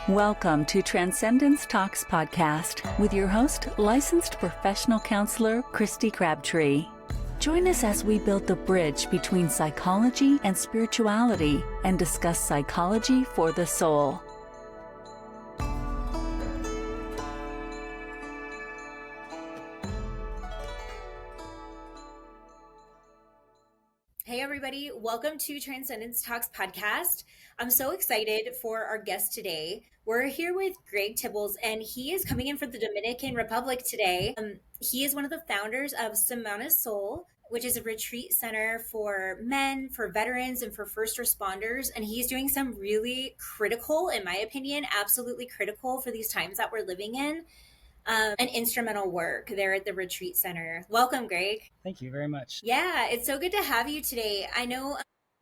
Welcome to Transcendence Talks podcast with your host, licensed professional counselor, Kristy Crabtree. Join us as we build the bridge between psychology and spirituality and discuss psychology for the soul. Hey everybody, welcome to Transcendence Talks podcast. I'm so excited for our guest today. We're here with Greg Tibbles, and he is coming in from the Dominican Republic today. He is one of the founders of Samana Soul, which is a retreat center for men, for veterans, and for first responders. And he's doing some really critical, in my opinion, absolutely critical for these times that we're living in, and instrumental work there at the retreat center. Welcome, Greg. Thank you very much. Yeah, it's so good to have you today. I know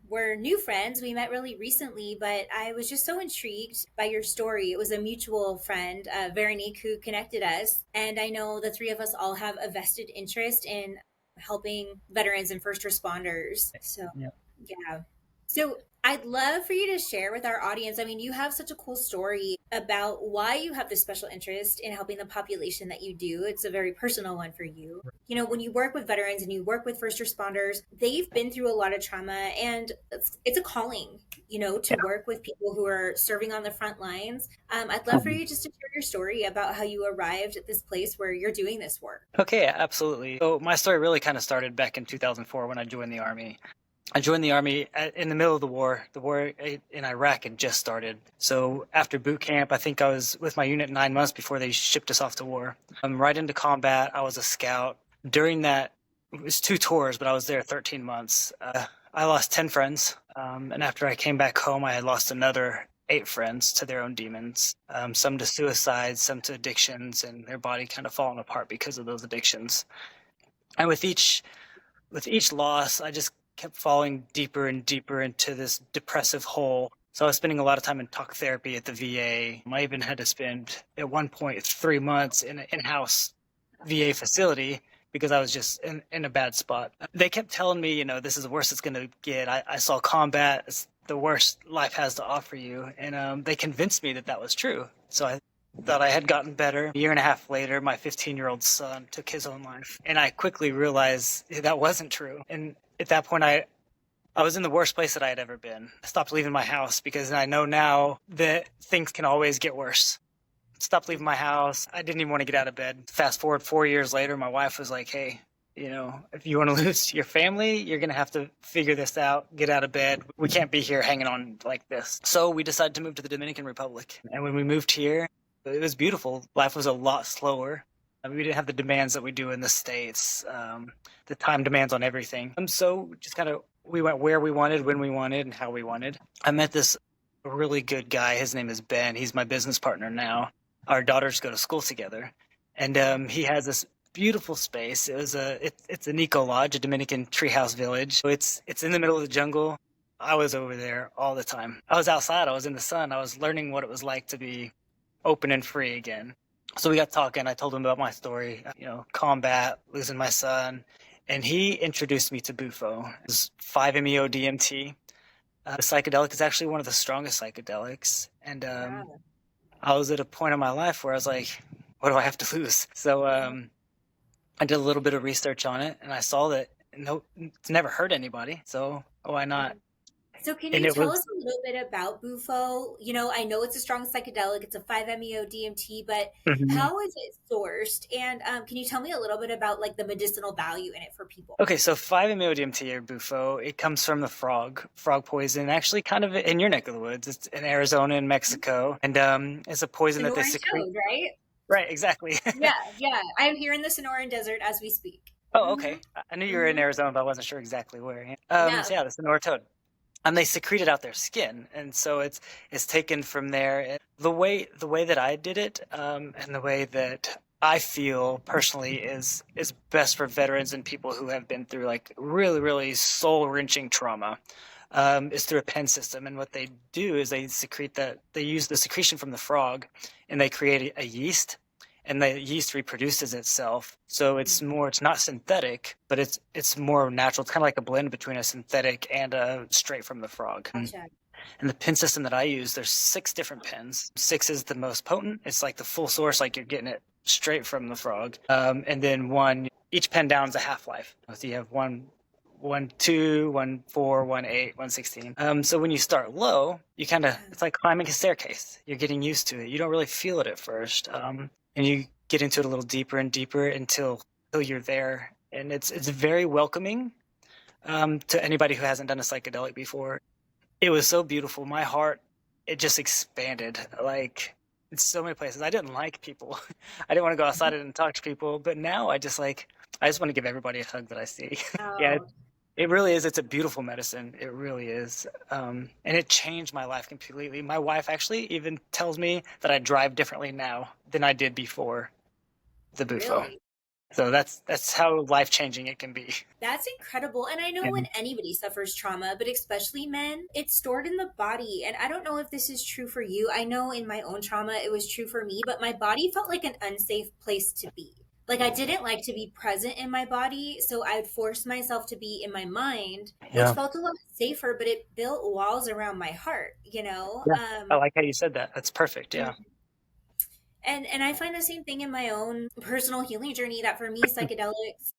we're new friends. We met really recently, but I was just so intrigued by your story. It was a mutual friend, Veronique, who connected us. And I know the three of us all have a vested interest in helping veterans and first responders. So, yeah. So I'd love for you to share with our audience. I mean, you have such a cool story about why you have this special interest in helping the population that you do. It's a very personal one for you. You know, when you work with veterans and you work with first responders, they've been through a lot of trauma, and it's a calling, you know, to work with people who are serving on the front lines. I'd love for you just to share your story about how you arrived at this place where you're doing this work. Okay, absolutely. So my story really kind of started back in 2004 when I joined the Army. I joined the Army in the middle of the war. The war in Iraq had just started. So after boot camp, I think I was with my unit 9 months before they shipped us off to war. Right into combat. I was a scout. During that, it was 2 tours, but I was there 13 months. I lost 10 friends. And after I came back home, I had lost another 8 friends to their own demons. Some to suicide, some to addictions, and their body kind of falling apart because of those addictions. And with each loss, I just kept falling deeper and deeper into this depressive hole. So I was spending a lot of time in talk therapy at the VA. I even had to spend, at one point, 3 months in an in-house VA facility because I was just in a bad spot. They kept telling me, you know, this is the worst it's going to get. I saw combat as the worst life has to offer you. And they convinced me that was true. So I thought I had gotten better. A year and a half later, my 15-year-old son took his own life. And I quickly realized that wasn't true. And at that point, I was in the worst place that I had ever been. I stopped leaving my house because I know now that things can always get worse. Stopped leaving my house. I didn't even want to get out of bed. Fast forward 4 years later, my wife was like, hey, you know, if you want to lose your family, you're going to have to figure this out, get out of bed. We can't be here hanging on like this. So we decided to move to the Dominican Republic. And when we moved here, it was beautiful. Life was a lot slower. I mean, we didn't have the demands that we do in the States, the time demands on everything. So just kind of, we went where we wanted, when we wanted, and how we wanted. I met this really good guy. His name is Ben. He's my business partner now. Our daughters go to school together. And he has this beautiful space. It's an eco lodge, a Dominican treehouse village. So it's in the middle of the jungle. I was over there all the time. I was outside. I was in the sun. I was learning what it was like to be open and free again. So we got talking. I told him about my story, you know, combat, losing my son. And he introduced me to Bufo. It's 5-MeO-DMT. The psychedelic is actually one of the strongest psychedelics. And I was at a point in my life where I was like, what do I have to lose? So I did a little bit of research on it, and I saw that it's never hurt anybody. So why not? So can you tell us a little bit about Bufo? You know, I know it's a strong psychedelic. It's a 5-MeO-DMT, but how is it sourced? And can you tell me a little bit about like the medicinal value in it for people? Okay, so 5-MeO-DMT or Bufo, it comes from the frog poison, actually kind of in your neck of the woods. It's in Arizona and Mexico. And it's a poison that they secrete. Toad, right? Right, exactly. Yeah. I'm here in the Sonoran desert as we speak. Oh, okay. I knew you were in Arizona, but I wasn't sure exactly where. So yeah, the Sonora toad. And they secrete it out their skin, and so it's taken from there. And the way that I did it, and the way that I feel personally is best for veterans and people who have been through like really, really soul-wrenching trauma, is through a pen system. And what they do is they use the secretion from the frog, and they create a yeast. And the yeast reproduces itself. So it's not synthetic, but it's more natural. It's kind of like a blend between a synthetic and a straight from the frog. Gotcha. And the pen system that I use, there's 6 different pens. 6 is the most potent. It's like the full source, like you're getting it straight from the frog. And then each pen down is a half-life. So you have 1, 2, 1, 4, 1, 8, 1, 16. So when you start low, it's like climbing a staircase. You're getting used to it. You don't really feel it at first. And you get into it a little deeper and deeper until you're there. And it's very welcoming to anybody who hasn't done a psychedelic before. It was so beautiful. My heart, it just expanded. Like, in so many places. I didn't like people. I didn't want to go outside and talk to people. But now I just want to give everybody a hug that I see. Oh. Yeah, it really is. It's a beautiful medicine. It really is. And it changed my life completely. My wife actually even tells me that I drive differently now than I did before the Bufo. Really? So that's how life-changing it can be. That's incredible. And I know when anybody suffers trauma, but especially men, it's stored in the body. And I don't know if this is true for you. I know in my own trauma, it was true for me, but my body felt like an unsafe place to be. Like, I didn't like to be present in my body, so I'd force myself to be in my mind, which felt a lot safer, but it built walls around my heart, you know? Yeah. I like how you said that. That's perfect, yeah. And I find the same thing in my own personal healing journey, that for me, psychedelics,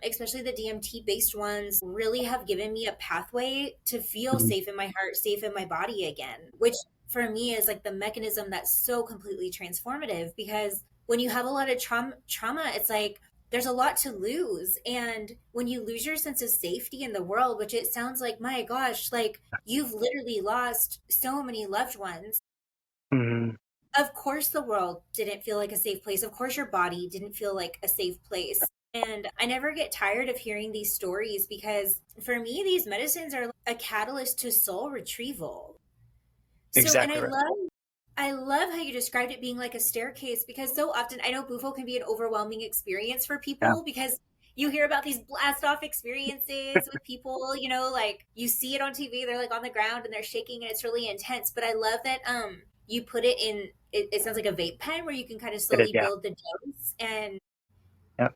especially the DMT-based ones, really have given me a pathway to feel safe in my heart, safe in my body again, which for me is like the mechanism that's so completely transformative, because when you have a lot of trauma, it's like there's a lot to lose. And when you lose your sense of safety in the world, which it sounds like, my gosh, like you've literally lost so many loved ones. Mm-hmm. Of course, the world didn't feel like a safe place. Of course, your body didn't feel like a safe place. And I never get tired of hearing these stories, because for me, these medicines are a catalyst to soul retrieval. Exactly. So, and I love how you described it being like a staircase, because so often I know Bufo can be an overwhelming experience for people, because you hear about these blast off experiences with people, you know, like you see it on TV, they're like on the ground and they're shaking and it's really intense. But I love that you put it in, it sounds like a vape pen where you can kind of slowly build the dose. And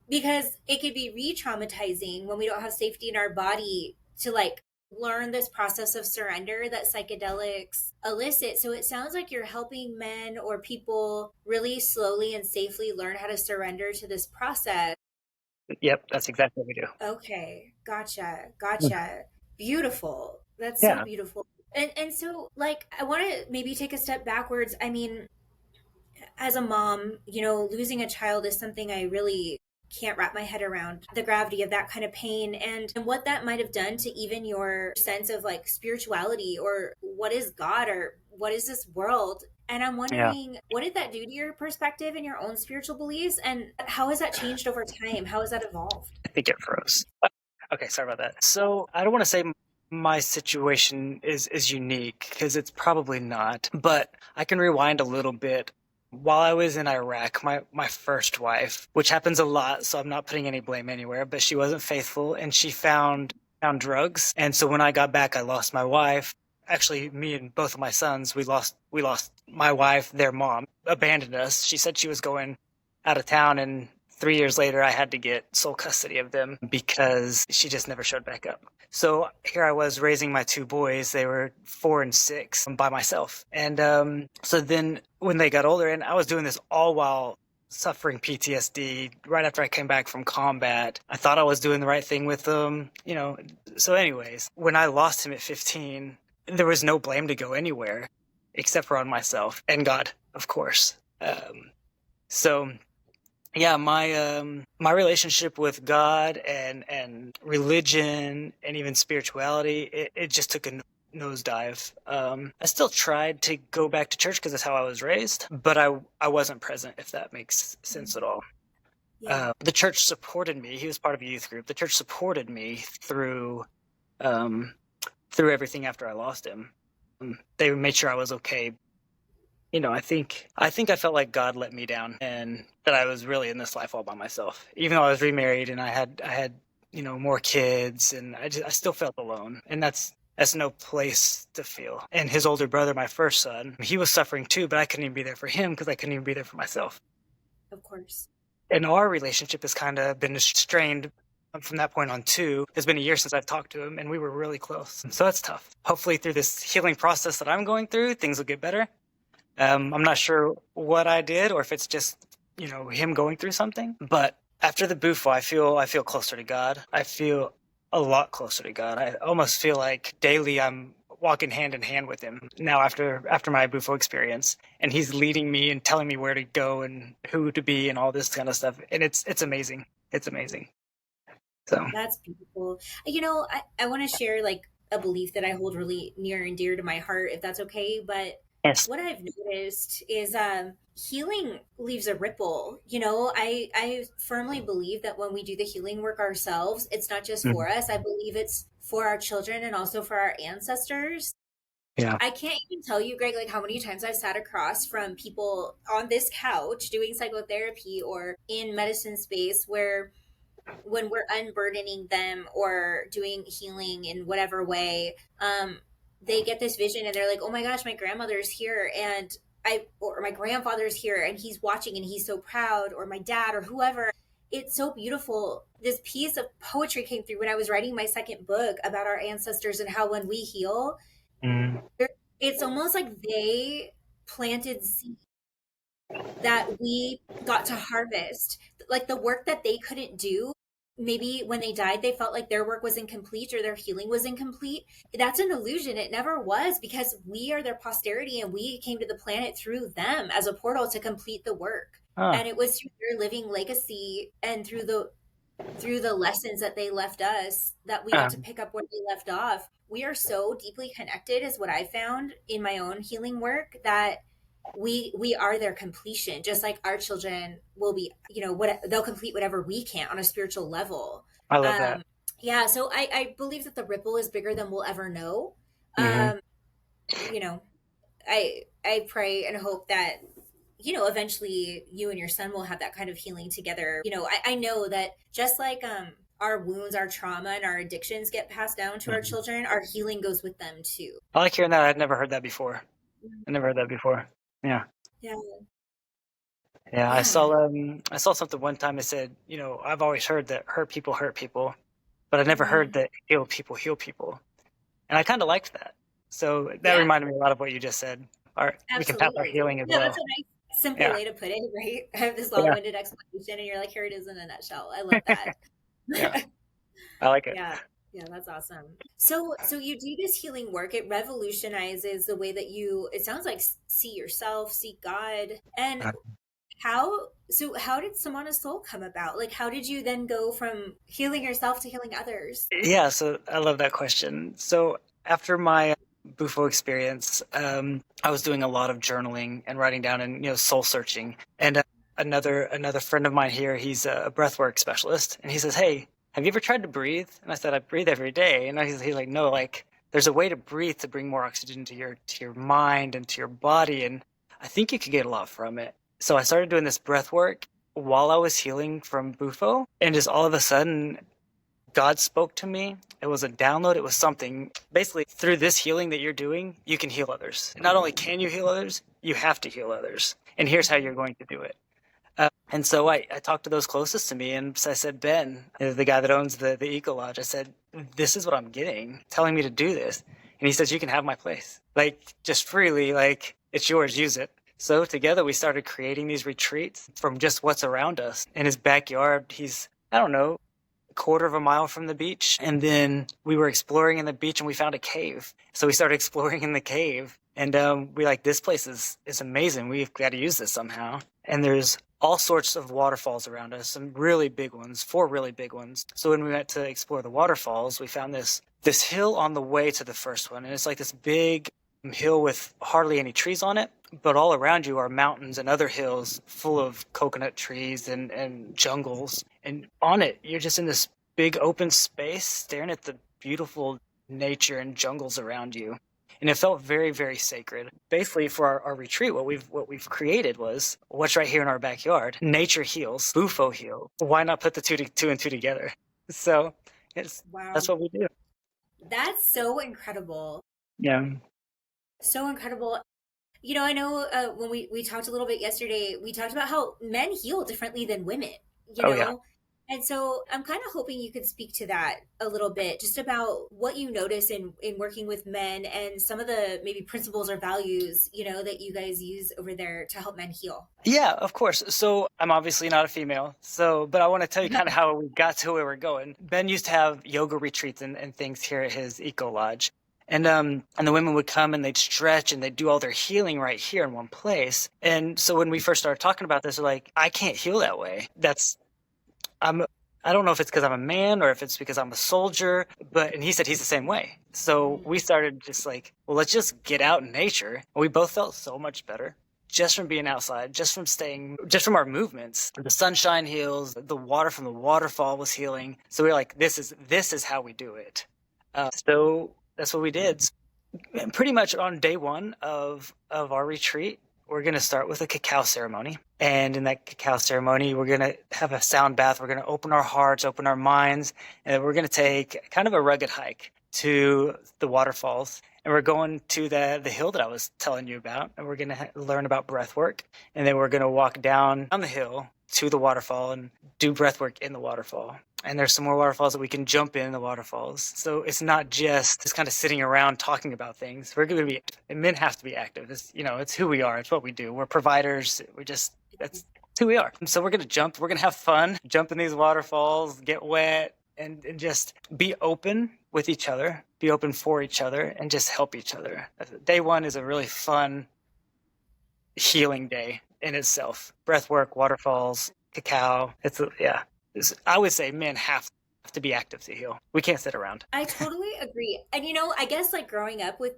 because it could be re-traumatizing when we don't have safety in our body to like learn this process of surrender that psychedelics elicit. So it sounds like you're helping men or people really slowly and safely learn how to surrender to this process. Yep, that's exactly what we do. Okay, gotcha. Beautiful. That's so beautiful. And so, like, I want to maybe take a step backwards. I mean, as a mom, you know, losing a child is something I really can't wrap my head around, the gravity of that kind of pain and what that might have done to even your sense of like spirituality, or what is God, or what is this world. And I'm wondering, what did that do to your perspective and your own spiritual beliefs? And how has that changed over time? How has that evolved? I think it froze. Okay, sorry about that. So I don't want to say my situation is unique, because it's probably not, but I can rewind a little bit. While I was in Iraq, my first wife, which happens a lot, so I'm not putting any blame anywhere, but she wasn't faithful, and she found drugs. And so when I got back, I lost my wife. Actually, me and both of my sons, we lost my wife. Their mom abandoned us. She said she was going out of town, and 3 years later, I had to get sole custody of them because she just never showed back up. So here I was raising my 2 boys. They were 4 and 6 by myself. And so then when they got older, and I was doing this all while suffering PTSD right after I came back from combat. I thought I was doing the right thing with them, you know. So anyways, when I lost him at 15, there was no blame to go anywhere except for on myself and God, of course. So yeah, my relationship with God and religion and even spirituality, it just took a nosedive. I still tried to go back to church because that's how I was raised, but I wasn't present, if that makes sense at all. Yeah. The church supported me. He was part of a youth group. The church supported me through everything after I lost him. They made sure I was okay. You know, I think I felt like God let me down, and that I was really in this life all by myself. Even though I was remarried and I had you know, more kids, and I still felt alone, and that's no place to feel. And his older brother, my first son, he was suffering too, but I couldn't even be there for him because I couldn't even be there for myself. Of course. And our relationship has kind of been strained from that point on too. It's been a year since I've talked to him, and we were really close. So that's tough. Hopefully through this healing process that I'm going through, things will get better. I'm not sure what I did or if it's just, him going through something. But after the Bufo, I feel closer to God. I feel a lot closer to God. I almost feel like daily I'm walking hand in hand with him now after my Bufo experience, and he's leading me and telling me where to go and who to be and all this kind of stuff. And it's amazing. It's amazing. So that's beautiful. I want to share like a belief that I hold really near and dear to my heart, if that's okay. But yes. What I've noticed is healing leaves a ripple. I firmly believe that when we do the healing work ourselves, it's not just for us. I believe it's for our children and also for our ancestors. Yeah. I can't even tell you, Greg, like how many times I've sat across from people on this couch doing psychotherapy or in medicine space where when we're unburdening them or doing healing in whatever way, they get this vision and they're like, oh my gosh, my grandmother's here or my grandfather's here and he's watching and he's so proud, or my dad or whoever. It's so beautiful. This piece of poetry came through when I was writing my second book about our ancestors and how when we heal, it's almost like they planted seeds that we got to harvest. Like the work that they couldn't do, maybe when they died, they felt like their work was incomplete or their healing was incomplete. That's an illusion. It never was, because we are their posterity and we came to the planet through them as a portal to complete the work. And it was through their living legacy and through the lessons that they left us that we got to pick up where they left off. We are so deeply connected, is what I found in my own healing work, that we are their completion, just like our children will be, they'll complete whatever we can't on a spiritual level. I love that. Yeah. So I believe that the ripple is bigger than we'll ever know. I pray and hope that, eventually you and your son will have that kind of healing together. I know that just like, our wounds, our trauma, and our addictions get passed down to our children, our healing goes with them too. I like hearing that. I'd never heard that before. Yeah. I saw something one time that said, I've always heard that hurt people, but I never heard that heal people. And I kind of liked that. So that reminded me a lot of what you just said. We can pass our healing as well. That's a nice, simple way to put it, right? I have this long-winded explanation and you're like, here it is in a nutshell. I love that. Yeah. I like it. Yeah, that's awesome. So you do this healing work. It revolutionizes the way that you, it sounds like, see yourself, see God. And how did Samana Soul come about? Like, how did you then go from healing yourself to healing others? Yeah, so I love that question. So after my Bufo experience, I was doing a lot of journaling and writing down and, soul searching. And another friend of mine here, he's a breathwork specialist, and he says, hey, have you ever tried to breathe? And I said, I breathe every day. And he's like, no, like there's a way to breathe to bring more oxygen to your mind and to your body. And I think you could get a lot from it. So I started doing this breath work while I was healing from Bufo. And just all of a sudden, God spoke to me. It was a download. It was something. Basically, through this healing that you're doing, you can heal others. Not only can you heal others, you have to heal others. And here's how you're going to do it. And so I talked to those closest to me, and I said, Ben, the guy that owns the Eco Lodge, I said, this is what I'm getting, telling me to do this. And he says, you can have my place. Like, just freely, like, it's yours, use it. So together we started creating these retreats from just what's around us. In his backyard, he's, I don't know, a quarter of a mile from the beach. And then we were exploring in the beach and we found a cave. So we started exploring in the cave. And we like, this place is amazing. We've got to use this somehow. And there's all sorts of waterfalls around us, some really big ones, 4 really big ones. So when we went to explore the waterfalls, we found this hill on the way to the first one. And it's like this big hill with hardly any trees on it, but all around you are mountains and other hills full of coconut trees and jungles. And on it, you're just in this big open space staring at the beautiful nature and jungles around you. And it felt very, very sacred. Basically, for our retreat, what we've created was what's right here in our backyard. Nature heals, Bufo heals. Why not put the two and two together? So that's what we do. That's so incredible. Yeah. So incredible. I know when we talked a little bit yesterday, we talked about how men heal differently than women, And so I'm kind of hoping you could speak to that a little bit, just about what you notice in working with men and some of the maybe principles or values, that you guys use over there to help men heal. Yeah, of course. So I'm obviously not a female. But I want to tell you kind of how we got to where we're going. Ben used to have yoga retreats and things here at his eco lodge. And the women would come and they'd stretch and they'd do all their healing right here in one place. And so when we first started talking about this, we're like, I can't heal that way. I don't know if it's because I'm a man or if it's because I'm a soldier, and he said he's the same way. So we started just like, well, let's just get out in nature. And we both felt so much better just from being outside, just from our movements. The sunshine heals, the water from the waterfall was healing. So we were like, this is how we do it. So that's what we did. And pretty much on day one of our retreat, we're going to start with a cacao ceremony. And in that cacao ceremony, we're going to have a sound bath. We're going to open our hearts, open our minds, and we're going to take kind of a rugged hike to the waterfalls. And we're going to the hill that I was telling you about. And we're going to learn about breath work. And then we're going to walk down the hill to the waterfall and do breath work in the waterfall. And there's some more waterfalls that we can jump in the waterfalls. So it's not just kind of sitting around talking about things. We're going to be, and men have to be active. It's who we are. It's what we do. We're providers. That's who we are. And so we're going to jump. We're going to have fun, jump in these waterfalls, get wet, and just be open with each other, be open for each other, and just help each other. Day one is a really fun, healing day in itself. Breath work, waterfalls, cacao. I would say men have to be active to heal. We can't sit around. I totally agree. And I guess like growing up with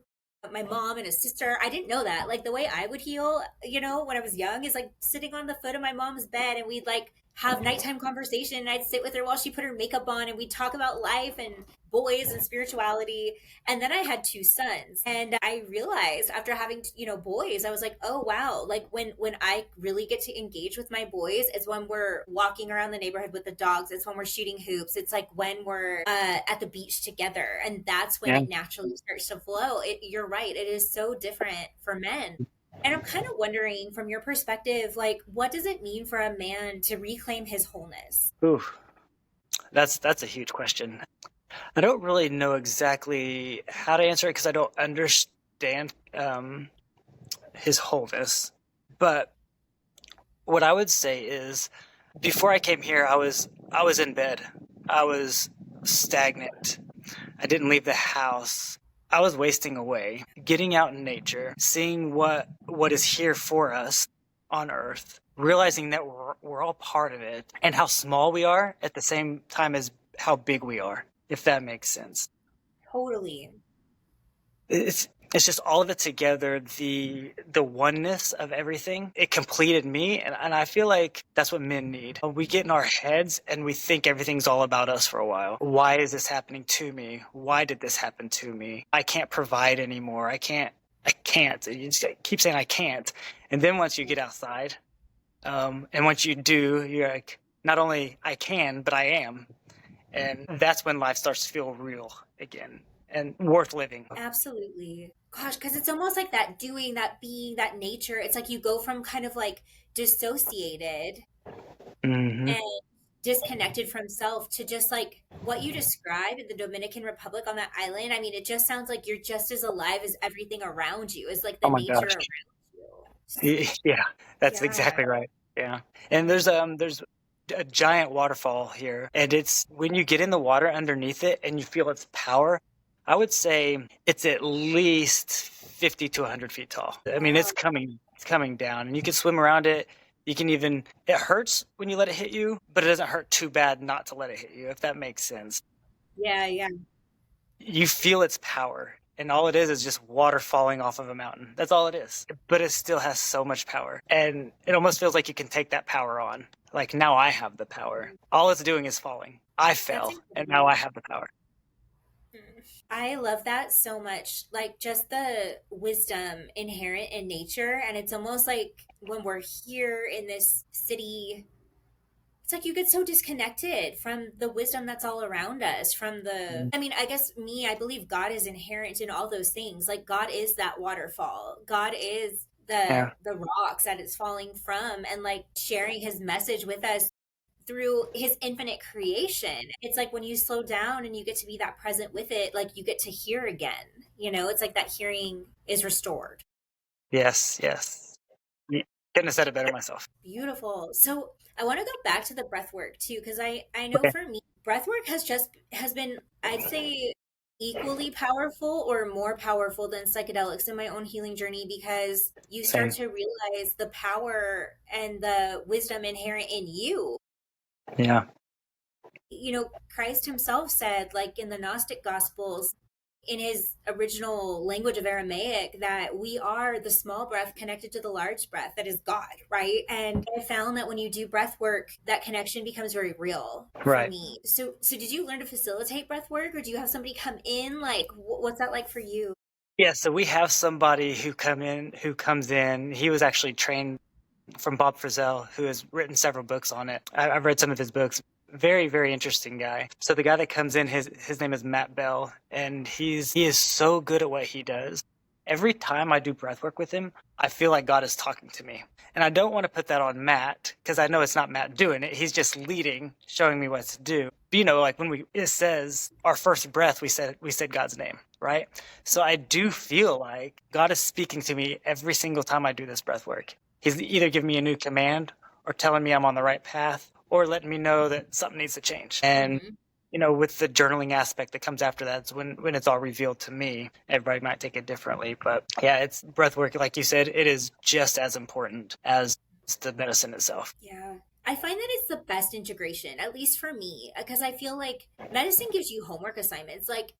my mom and a sister, I didn't know that. Like the way I would heal, when I was young is like sitting on the foot of my mom's bed and we'd like have nighttime conversation and I'd sit with her while she put her makeup on and we'd talk about life and boys and spirituality. And then I had 2 sons and I realized after having, boys, I was like, oh, wow. Like when I really get to engage with my boys is when we're walking around the neighborhood with the dogs. It's when we're shooting hoops. It's like when we're at the beach together. And that's when it naturally starts to flow. You're right. It is so different for men. And I'm kind of wondering from your perspective, like, what does it mean for a man to reclaim his wholeness? Ooh, that's a huge question. I don't really know exactly how to answer it because I don't understand his wholeness. But what I would say is, before I came here, I was in bed. I was stagnant. I didn't leave the house. I was wasting away, getting out in nature, seeing what is here for us on Earth, realizing that we're all part of it, and how small we are at the same time as how big we are, if that makes sense. Totally. It's just all of it together, the oneness of everything. It completed me, and I feel like that's what men need. We get in our heads and we think everything's all about us for a while. Why is this happening to me? Why did this happen to me? I can't provide anymore. I can't. You just keep saying I can't. And then once you get outside, and once you do, you're like, not only I can, but I am. And that's when life starts to feel real again and worth living. Absolutely. Gosh, because it's almost like that doing, that being, that nature. It's like you go from kind of like dissociated and disconnected from self to just like what you described in the Dominican Republic on that island. I mean, it just sounds like you're just as alive as everything around you. It's like the nature around you. Yeah, that's exactly right. Yeah. And there's a giant waterfall here, and it's when you get in the water underneath it and you feel its power, I would say it's at least 50 to 100 feet tall. I mean, it's coming down, and you can swim around it. You can even, it hurts when you let it hit you, but it doesn't hurt too bad not to let it hit you, if that makes sense. Yeah. You feel its power, and all it is just water falling off of a mountain. That's all it is. But it still has so much power, and it almost feels like you can take that power on. Like, now I have the power. All it's doing is falling. I fell, and now I have the power. I love that so much. Like just the wisdom inherent in nature. And it's almost like when we're here in this city, it's like you get so disconnected from the wisdom that's all around us, from I mean, I guess I believe God is inherent in all those things. Like God is that waterfall. God is the rocks that it's falling from, and like sharing his message with us through his infinite creation. It's like when you slow down and you get to be that present with it, like you get to hear again. It's like that hearing is restored. Yes, yes. Couldn't have said it better myself. Beautiful. So I want to go back to the breath work too, because I know Okay. for me, breath work has been, I'd say, equally powerful or more powerful than psychedelics in my own healing journey, because you start Same. to realize the power and the wisdom inherent in you. Yeah. Christ himself said, like in the Gnostic Gospels, in his original language of Aramaic, that we are the small breath connected to the large breath that is God, right? And I found that when you do breath work, that connection becomes very real for Right. me. So did you learn to facilitate breath work, or do you have somebody come in? Like, what's that like for you? Yeah, so we have somebody who comes in. He was actually trained from Bob Frizzell, who has written several books on it. I've read some of his books. Very, very interesting guy. So the guy that comes in, his name is Matt Bell, and he is so good at what he does. Every time I do breath work with him, I feel like God is talking to me. And I don't want to put that on Matt, because I know it's not Matt doing it. He's just leading, showing me what to do. But like when it says our first breath, we said God's name, right? So I do feel like God is speaking to me every single time I do this breath work. He's either giving me a new command or telling me I'm on the right path or letting me know that something needs to change. And, with the journaling aspect that comes after that, it's when it's all revealed to me. Everybody might take it differently. But yeah, it's breath work. Like you said, it is just as important as the medicine itself. Yeah. I find that it's the best integration, at least for me, because I feel like medicine gives you homework assignments. Like,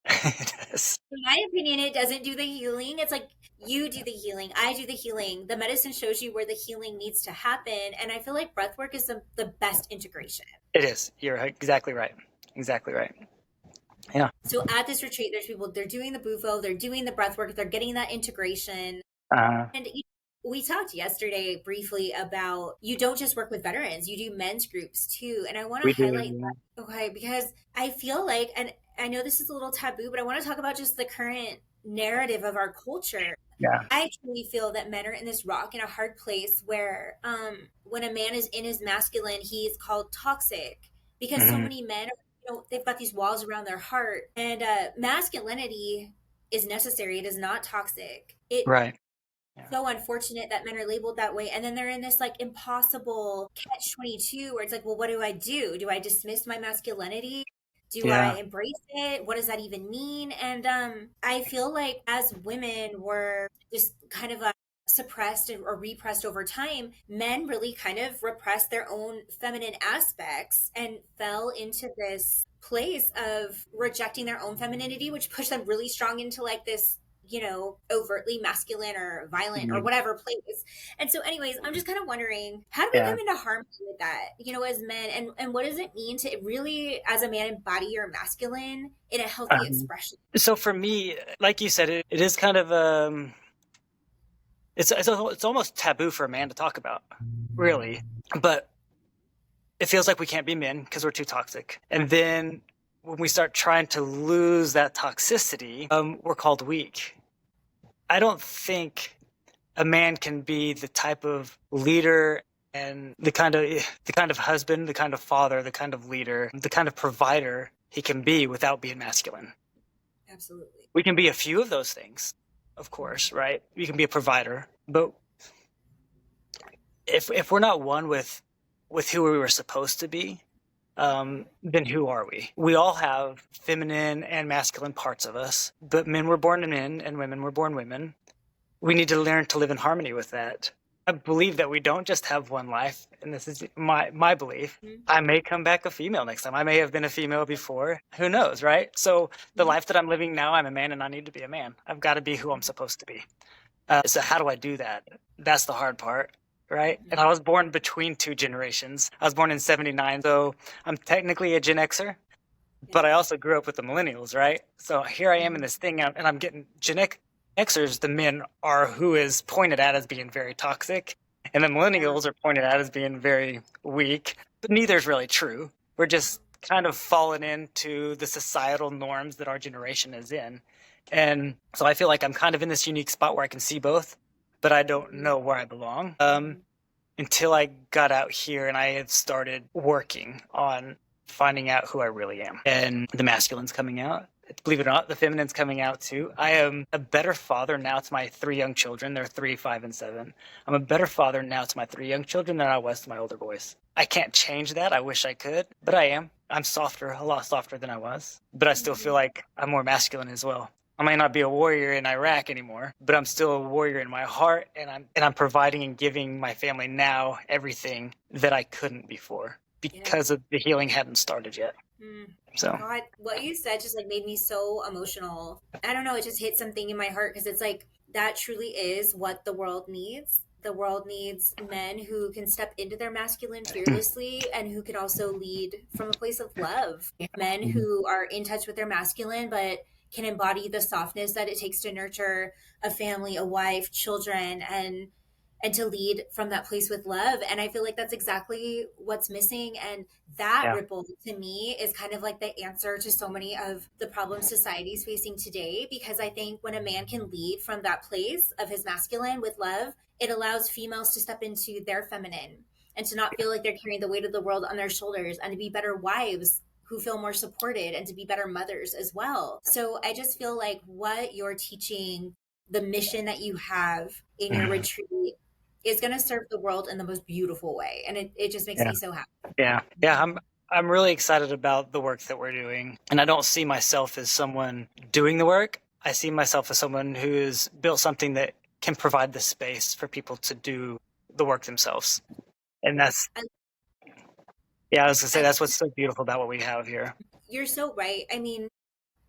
It is. in my opinion, it doesn't do the healing. It's like you do the healing, I do the healing. The medicine shows you where the healing needs to happen. And I feel like breath work is the best integration. It is. You're exactly right. Exactly right. Yeah. So at this retreat, there's people, they're doing the Bufo, they're doing the breath work, they're getting that integration. And we talked yesterday briefly about you don't just work with veterans, you do men's groups too. And I want to highlight that, okay, because I feel like, and I know this is a little taboo, but I want to talk about just the current narrative of our culture. Yeah. I truly feel that men are in this rock and a hard place where when a man is in his masculine, he's called toxic, because so many men are, they've got these walls around their heart. And masculinity is necessary. It is not toxic. Right. So unfortunate that men are labeled that way, and then they're in this like impossible catch-22 where it's like, well, what do? Do I dismiss my masculinity? Do I embrace it? What does that even mean? And I feel like as women were just kind of suppressed or repressed over time, men really kind of repressed their own feminine aspects and fell into this place of rejecting their own femininity, which pushed them really strong into like this overtly masculine or violent or whatever place. And so anyways, I'm just kind of wondering, how do we come into harmony with that, as men, and what does it mean to really, as a man, embody your masculine in a healthy expression? So for me, like you said, it is kind of it's almost taboo for a man to talk about, really. But it feels like we can't be men because we're too toxic. And then when we start trying to lose that toxicity, we're called weak. I don't think a man can be the type of leader and the kind of husband, the kind of father, the kind of leader, the kind of provider he can be without being masculine. Absolutely. We can be a few of those things, of course, right? We can be a provider, but if we're not one with who we were supposed to be, then who are we? We all have feminine and masculine parts of us, but men were born men and women were born women. We need to learn to live in harmony with that. I believe that we don't just have one life, and this is my belief. I may come back a female next time. I may have been a female before. Who knows, right? So the life that I'm living now, I'm a man and I need to be a man. I've got to be who I'm supposed to be. So how do I do that? That's the hard part. Right? And I was born between two generations. I was born in 79, so I'm technically a Gen Xer, but I also grew up with the millennials, right? So here I am in this thing, and I'm getting Gen Xers, the men are who is pointed at as being very toxic, and the millennials are pointed at as being very weak, but neither is really true. We're just kind of fallen into the societal norms that our generation is in. And so I feel like I'm kind of in this unique spot where I can see both, but I don't know where I belong. until I got out here and I had started working on finding out who I really am. And the masculine's coming out. Believe it or not, the feminine's coming out too. I am a better father now to my 3 young children. They're 3, 5, and 7. I'm a better father now to my 3 young children than I was to my older boys. I can't change that. I wish I could, but I am. I'm softer, a lot softer than I was, but I still feel like I'm more masculine as well. I might not be a warrior in Iraq anymore, but I'm still a warrior in my heart, and I'm providing and giving my family now everything that I couldn't before because of the healing hadn't started yet. So God, what you said just like made me so emotional. I don't know, it just hit something in my heart because it's like that truly is what the world needs. The world needs men who can step into their masculine fearlessly and who can also lead from a place of love. Men who are in touch with their masculine but can embody the softness that it takes to nurture a family, a wife, children, and to lead from that place with love. And I feel like that's exactly what's missing. And that ripple to me is kind of like the answer to so many of the problems society is facing today. Because I think when a man can lead from that place of his masculine with love, it allows females to step into their feminine and to not feel like they're carrying the weight of the world on their shoulders, and to be better wives who feel more supported, and to be better mothers as well. So I just feel like what you're teaching, the mission that you have in your retreat, is going to serve the world in the most beautiful way. And it just makes me so happy. Yeah. I'm really excited about the work that we're doing. And I don't see myself as someone doing the work. I see myself as someone who's built something that can provide the space for people to do the work themselves. And I was going to say, that's what's so beautiful about what we have here. You're so right. I mean,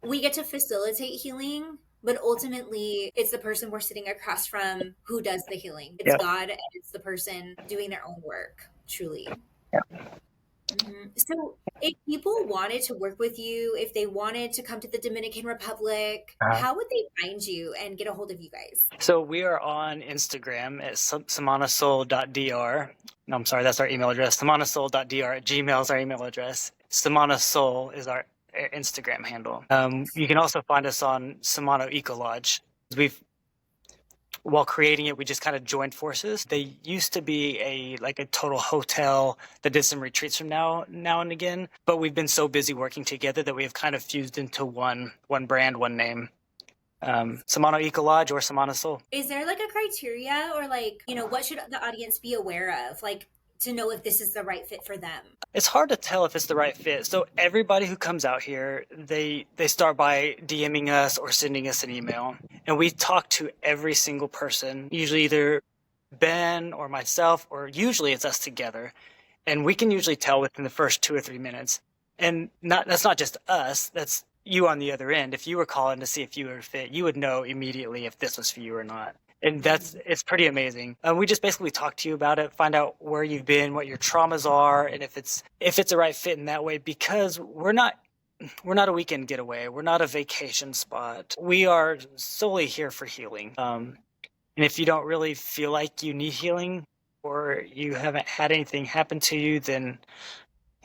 we get to facilitate healing, but ultimately it's the person we're sitting across from who does the healing. It's God, and it's the person doing their own work, truly. So if people wanted to work with you, if they wanted to come to the Dominican Republic, how would they find you and get a hold of you guys? So we are on Instagram at samanasoul.dr. No, I'm sorry, that's our email address. samanasoul.dr@gmail is our email address. Samana Soul is our Instagram handle. You can also find us on Samana Eco Lodge. While creating it, we just kind of joined forces. They used to be a total hotel that did some retreats from now and again, but we've been so busy working together that we have kind of fused into one brand, one name. Samana Eco Lodge or Samana Soul. Is there like a criteria, or like, what should the audience be aware of, like, to know if this is the right fit for them? It's hard to tell if it's the right fit. So everybody who comes out here, they start by DMing us or sending us an email. And we talk to every single person, usually either Ben or myself, or usually it's us together. And we can usually tell within the first 2 or 3 minutes. And that's not just us, that's you on the other end. If you were calling to see if you were fit, you would know immediately if this was for you or not. And it's pretty amazing. We just basically talk to you about it, find out where you've been, what your traumas are, and if it's a right fit in that way, because we're not a weekend getaway. We're not a vacation spot. We are solely here for healing. And if you don't really feel like you need healing, or you haven't had anything happen to you, then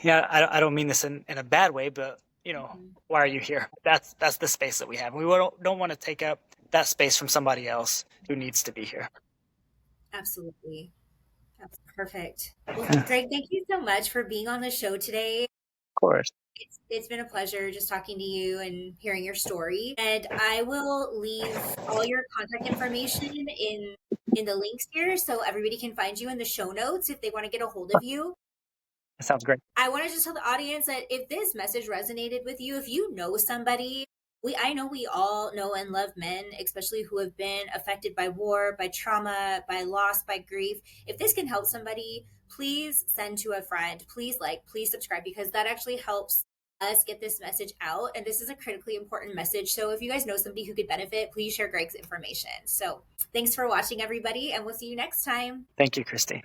I don't mean this in a bad way, but why are you here? That's the space that we have. We don't want to take up that space from somebody else who needs to be here. Absolutely. That's perfect. Well, Greg, thank you so much for being on the show today. Of course. It's been a pleasure just talking to you and hearing your story. And I will leave all your contact information in the links here so everybody can find you in the show notes if they want to get a hold of you. That sounds great. I want to just tell the audience that if this message resonated with you, if you know somebody, I know we all know and love men, especially who have been affected by war, by trauma, by loss, by grief. If this can help somebody, please send to a friend. Please please subscribe, because that actually helps us get this message out. And this is a critically important message. So if you guys know somebody who could benefit, please share Greg's information. So thanks for watching, everybody, and we'll see you next time. Thank you, Kristy.